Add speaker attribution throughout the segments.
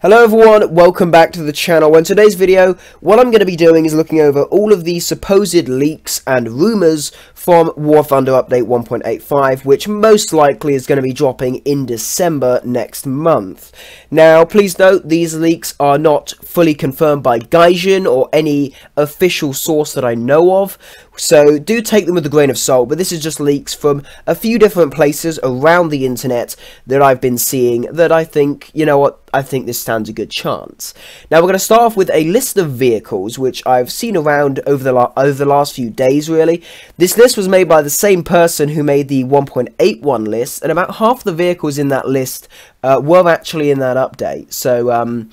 Speaker 1: Hello everyone, welcome back to the channel. In today's video, what I'm going to be doing is looking over all of the supposed leaks and rumours from War Thunder Update 1.85, which most likely is going to be dropping in December next month. Now, please note, these leaks are not fully confirmed by Gaijin or any official source that I know of, so do take them with a grain of salt, but this is just leaks from a few different places around the internet that I've been seeing that I think, you know what, I think this stands a good chance. Now, we're going to start off with a list of vehicles which I've seen around over the last few days, really. This list was made by the same person who made the 1.81 list, and about half the vehicles in that list were actually in that update. So,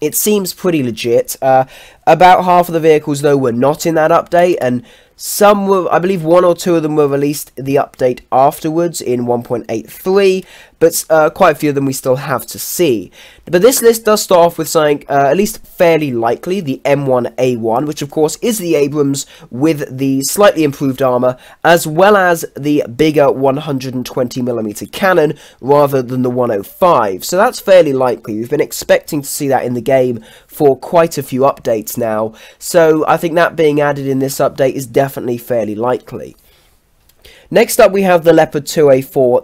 Speaker 1: it seems pretty legit. About half of the vehicles, though, were not in that update, and some were, I believe one or two of them were released the update afterwards in 1.83, but quite a few of them we still have to see. But this list does start off with something at least fairly likely, the M1A1, which of course is the Abrams with the slightly improved armor, as well as the bigger 120mm cannon rather than the 105. So that's fairly likely. We've been expecting to see that in the game for quite a few updates now, so I think that being added in this update is definitely fairly likely. Next up, we have the Leopard 2A4,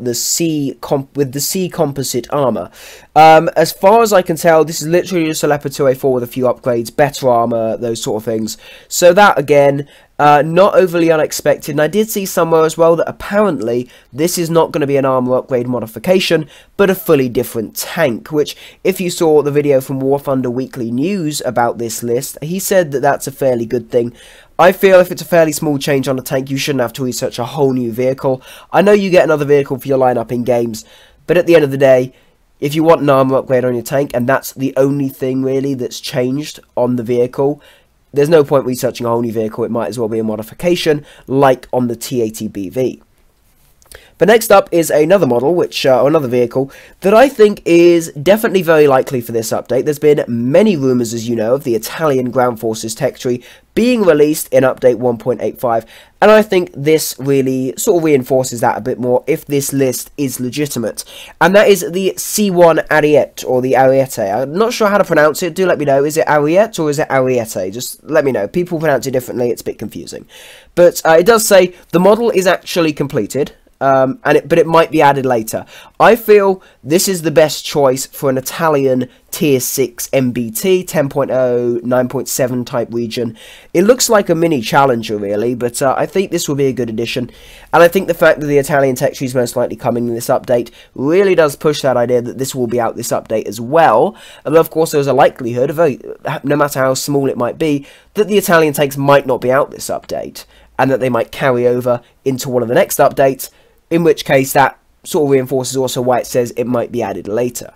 Speaker 1: with the C composite armor. As far as I can tell, this is literally just a Leopard 2A4 with a few upgrades, better armor, those sort of things. So that, again, not overly unexpected. And I did see somewhere as well that apparently this is not going to be an armor upgrade modification, but a fully different tank, which, if you saw the video from War Thunder Weekly News about this list, he said that that's a fairly good thing. I feel if it's a fairly small change on a tank, you shouldn't have to research a whole new vehicle. I know you get another vehicle for your lineup in games, but at the end of the day, if you want an armor upgrade on your tank, and that's the only thing really that's changed on the vehicle, there's no point researching a whole new vehicle. It might as well be a modification, like on the T80BV. But next up is another model, or another vehicle, that I think is definitely very likely for this update. There's been many rumours, as you know, of the Italian Ground Forces tech tree being released in update 1.85, and I think this really sort of reinforces that a bit more if this list is legitimate. And that is the C1 Ariete, or the Ariete. I'm not sure how to pronounce it. Do let me know. Is it Ariete or is it Ariete? Just let me know. People pronounce it differently. It's a bit confusing. But it does say the model is actually completed. But it might be added later. I feel this is the best choice for an Italian Tier 6 MBT, 10.0, 9.7 type region. It looks like a mini Challenger, really, but I think this will be a good addition. And I think the fact that the Italian tech tree is most likely coming in this update really does push that idea that this will be out this update as well. And of course, there's a likelihood, no matter how small it might be, that the Italian tanks might not be out this update, and that they might carry over into one of the next updates, in which case that sort of reinforces also why it says it might be added later.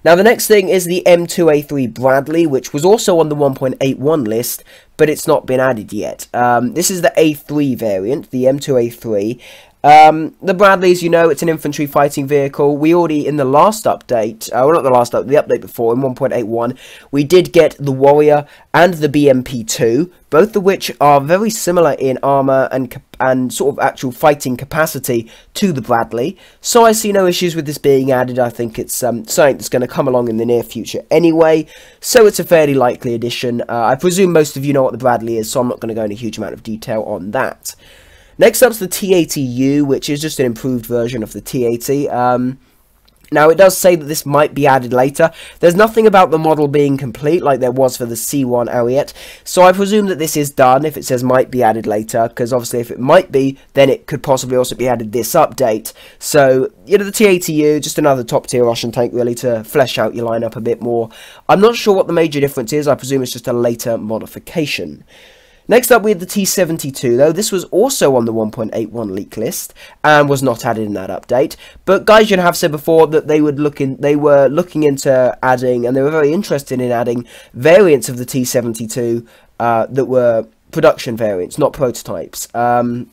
Speaker 1: Now, the next thing is the M2A3 Bradley, which was also on the 1.81 list, but it's not been added yet. This is the A3 variant, the M2A3. The Bradley, as you know, it's an infantry fighting vehicle. We already, in the last update, well, not the last update, the update before, in 1.81, we did get the Warrior and the BMP2, both of which are very similar in armor and sort of actual fighting capacity to the Bradley. So I see no issues with this being added. I think it's something that's going to come along in the near future anyway, so it's a fairly likely addition. I presume most of you know what the Bradley is, so I'm not going to go into a huge amount of detail on that. Next up is the T80U, which is just an improved version of the T80. Now, it does say that this might be added later. There's nothing about the model being complete like there was for the C1 Ariete, so I presume that this is done if it says might be added later, because obviously if it might be, then it could possibly also be added this update. So, you know, the T80U, just another top-tier Russian tank, really, to flesh out your lineup a bit more. I'm not sure what the major difference is. I presume it's just a later modification. Next up, we had the T72, though. This was also on the 1.81 leak list and was not added in that update. But Gaijin have said before that they were looking into adding, and they were very interested in adding, variants of the T72 that were production variants, not prototypes. And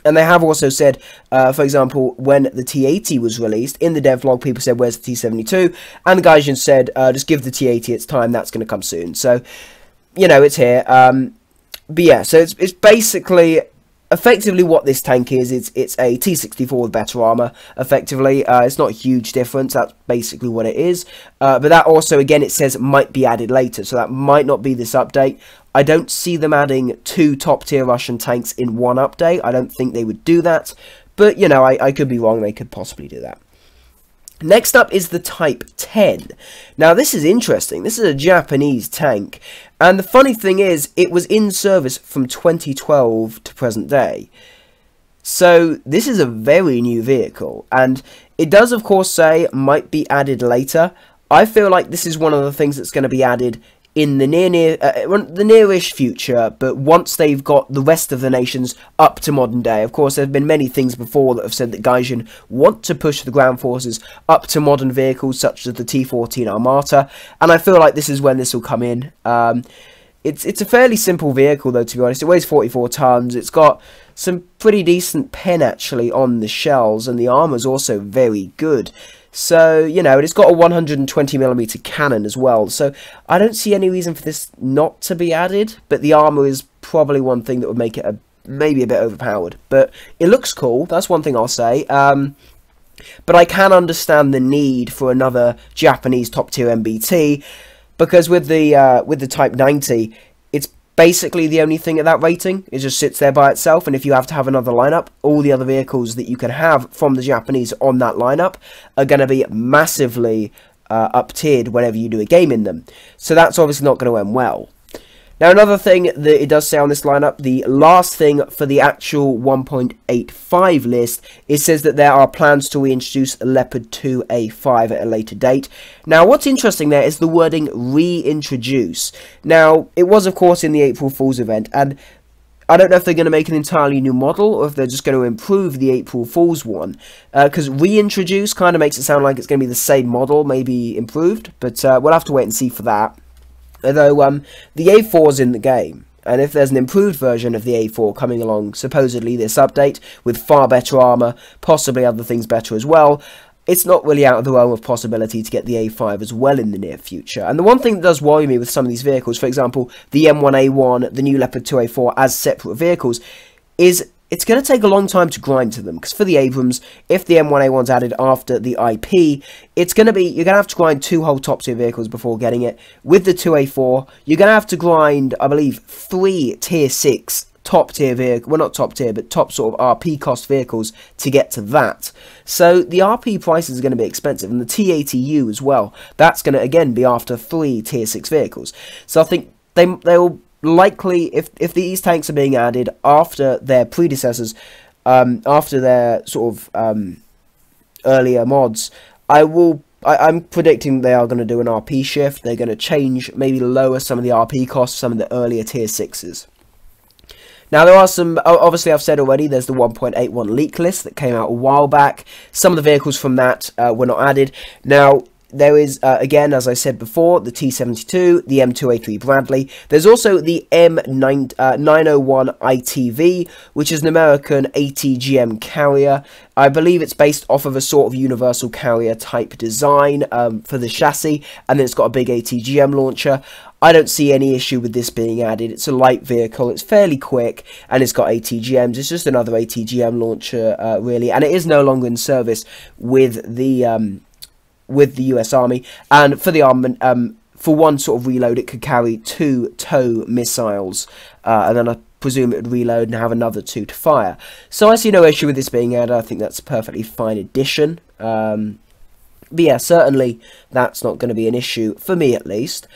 Speaker 1: they have also said, for example, when the T80 was released, in the devlog, people said, where's the T72? And Gaijin said, just give the T80 its time, that's going to come soon. So, you know, it's here. But yeah, so it's basically effectively what this tank is, it's a T-64 with better armor, effectively. It's not a huge difference, that's basically what it is. But that also, again, it says might be added later, so that might not be this update. I don't see them adding 2 top-tier Russian tanks in one update. I don't think they would do that. But, you know, I could be wrong, they could possibly do that. Next up is the Type 10. Now, this is interesting. This is a Japanese tank. And the funny thing is, it was in service from 2012 to present day. So, this is a very new vehicle. And it does, of course, say might be added later. I feel like this is one of the things that's going to be added in the nearish future, but once they've got the rest of the nations up to modern day. Of course, there have been many things before that have said that Gaijin want to push the ground forces up to modern vehicles such as the T-14 Armata, and I feel like this is when this will come in. It's a fairly simple vehicle, though, to be honest. It weighs 44 tons. It's got some pretty decent pen, actually, on the shells, and the armor's also very good. So, you know, it's got a 120mm cannon as well, so I don't see any reason for this not to be added, but the armor is probably one thing that would make it maybe a bit overpowered. But it looks cool, that's one thing I'll say. But I can understand the need for another Japanese top-tier MBT, because with the Type 90, it's basically the only thing at that rating. It just sits there by itself, and if you have to have another lineup, all the other vehicles that you can have from the Japanese on that lineup are going to be massively up-tiered whenever you do a game in them. So that's obviously not going to end well. Now, another thing that it does say on this lineup, the last thing for the actual 1.85 list, it says that there are plans to reintroduce Leopard 2A5 at a later date. Now, what's interesting there is the wording reintroduce. Now, it was, of course, in the April Fool's event, and I don't know if they're going to make an entirely new model, or if they're just going to improve the April Fool's one. Because reintroduce kind of makes it sound like it's going to be the same model, maybe improved, but we'll have to wait and see for that. Although, the A4 is in the game, and if there's an improved version of the A4 coming along, supposedly this update, with far better armour, possibly other things better as well, it's not really out of the realm of possibility to get the A5 as well in the near future. And the one thing that does worry me with some of these vehicles, for example, the M1A1, the new Leopard 2A4 as separate vehicles, is it's going to take a long time to grind to them, because for the Abrams, if the M1A1's added after the IP, it's going to be, you're going to have to grind 2 whole top tier vehicles before getting it. With the 2A4, you're going to have to grind, I believe, 3 tier 6 top tier vehicles, well, not top tier, but top sort of RP cost vehicles to get to that. So the RP prices are going to be expensive, and the T80U as well, that's going to again be after 3 tier 6 vehicles. So I think they'll likely, if these tanks are being added after their predecessors, after their sort of earlier mods, I'm predicting they are going to do an RP shift. They're going to change, maybe lower some of the RP costs, some of the earlier tier 6s. Now, there are some, obviously I've said already, there's the 1.81 leak list that came out a while back. Some of the vehicles from that were not added. Now, there is, again, as I said before, the T-72, the M2A3 Bradley. There's also the M901 ITV, which is an American ATGM carrier. I believe it's based off of a sort of universal carrier type design for the chassis, and then it's got a big ATGM launcher. I don't see any issue with this being added. It's a light vehicle, it's fairly quick, and it's got ATGMs. It's just another ATGM launcher, really, and it is no longer in service with the US Army, and for the armament, for one sort of reload, it could carry 2 TOW missiles, and then I presume it would reload and have another 2 to fire. So I see no issue with this being added. I think that's a perfectly fine addition. But yeah, certainly that's not going to be an issue, for me at least.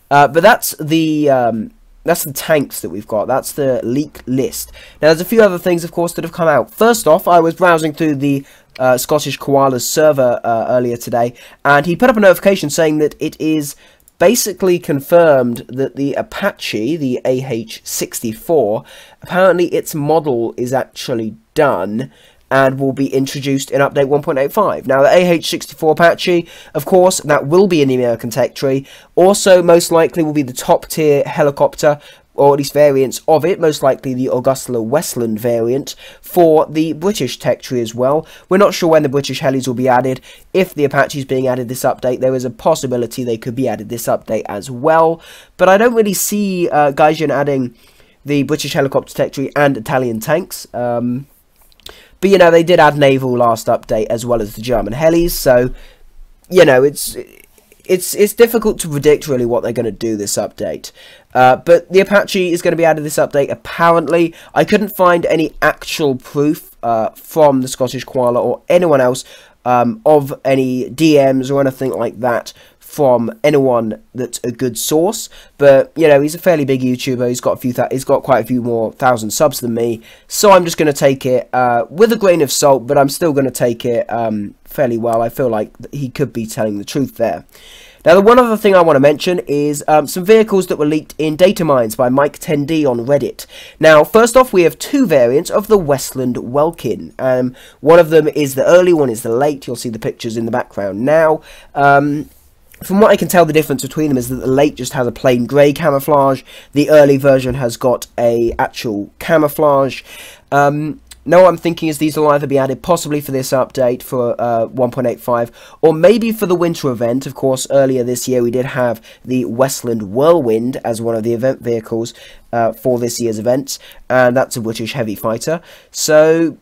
Speaker 1: But that's the tanks that we've got. That's the leak list. Now, there's a few other things, of course, that have come out. First off, I was browsing through the Scottish Koala's server earlier today, and he put up a notification saying that it is basically confirmed that the Apache, the AH-64, apparently its model is actually done and will be introduced in update 1.85. Now, the AH-64 Apache, of course, that will be in the American tech tree. Also, most likely will be the top-tier helicopter, or at least variants of it, most likely the Augusta-Westland variant, for the British tech tree as well. We're not sure when the British helis will be added. If the Apache is being added this update, there is a possibility they could be added this update as well. But I don't really see Gaijin adding the British helicopter technology and Italian tanks. But, you know, they did add naval last update as well as the German helis, so, you know, it's difficult to predict really what they're going to do this update. But the Apache is going to be added this update, apparently. I couldn't find any actual proof from the Scottish Koala or anyone else of any DMs or anything like that from anyone that's a good source. But, you know, he's a fairly big YouTuber. He's got quite a few more thousand subs than me, so I'm just going to take it with a grain of salt, but I'm still going to take it fairly well. I feel like he could be telling the truth there. Now, the one other thing I want to mention is some vehicles that were leaked in data mines by Mike10D on Reddit. Now, first off, we have two variants of the Westland Welkin. One of them is the early, one is the late. You'll see the pictures in the background now. From what I can tell, the difference between them is that the late just has a plain grey camouflage. The early version has got a actual camouflage. Now what I'm thinking is these will either be added possibly for this update for 1.85 or maybe for the winter event. Of course, earlier this year we did have the Westland Whirlwind as one of the event vehicles for this year's events, and that's a British heavy fighter. So,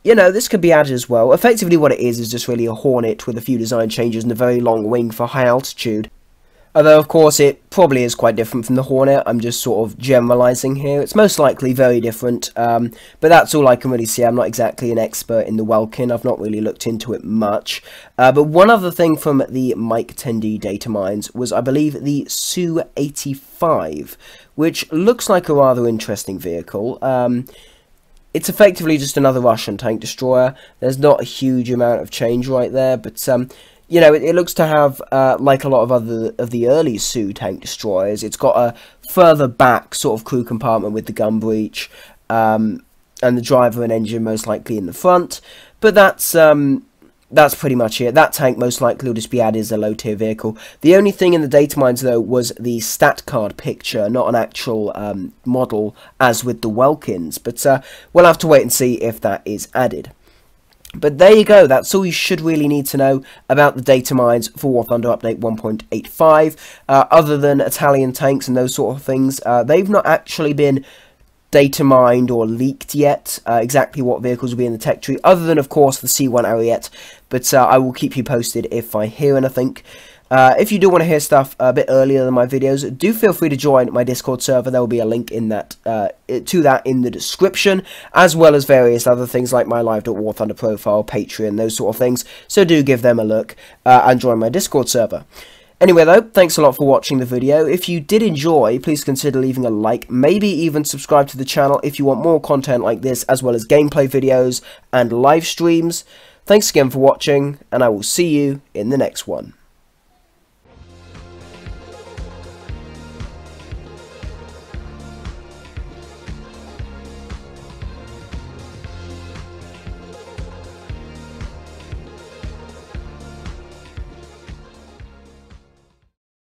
Speaker 1: you know, this could be added as well. Effectively what it is just really a Hornet with a few design changes and a very long wing for high altitude. Although, of course, it probably is quite different from the Hornet. I'm just sort of generalising here. It's most likely very different, but that's all I can really see. I'm not exactly an expert in the Welkin. I've not really looked into it much. But one other thing from the Mike10D data mines was, I believe, the Su-85, which looks like a rather interesting vehicle. It's effectively just another Russian tank destroyer. There's not a huge amount of change right there, but you know, it looks to have, like a lot of the early Su tank destroyers, it's got a further back sort of crew compartment with the gun breech, and the driver and engine most likely in the front. But that's pretty much it. That tank most likely will just be added as a low-tier vehicle. The only thing in the data mines, though, was the stat card picture, not an actual model, as with the Welkins. But we'll have to wait and see if that is added. But there you go, that's all you should really need to know about the data mines for War Thunder Update 1.85. Other than Italian tanks and those sort of things, they've not actually been data mined or leaked yet, exactly what vehicles will be in the tech tree, other than, of course, the C1 Ariete. But I will keep you posted if I hear anything. If you do want to hear stuff a bit earlier than my videos, do feel free to join my Discord server. There will be a link in that to that in the description, as well as various other things like my Live.War Thunder profile, Patreon, those sort of things. So do give them a look and join my Discord server. Anyway though, thanks a lot for watching the video. If you did enjoy, please consider leaving a like, maybe even subscribe to the channel if you want more content like this, as well as gameplay videos and live streams. Thanks again for watching, and I will see you in the next one.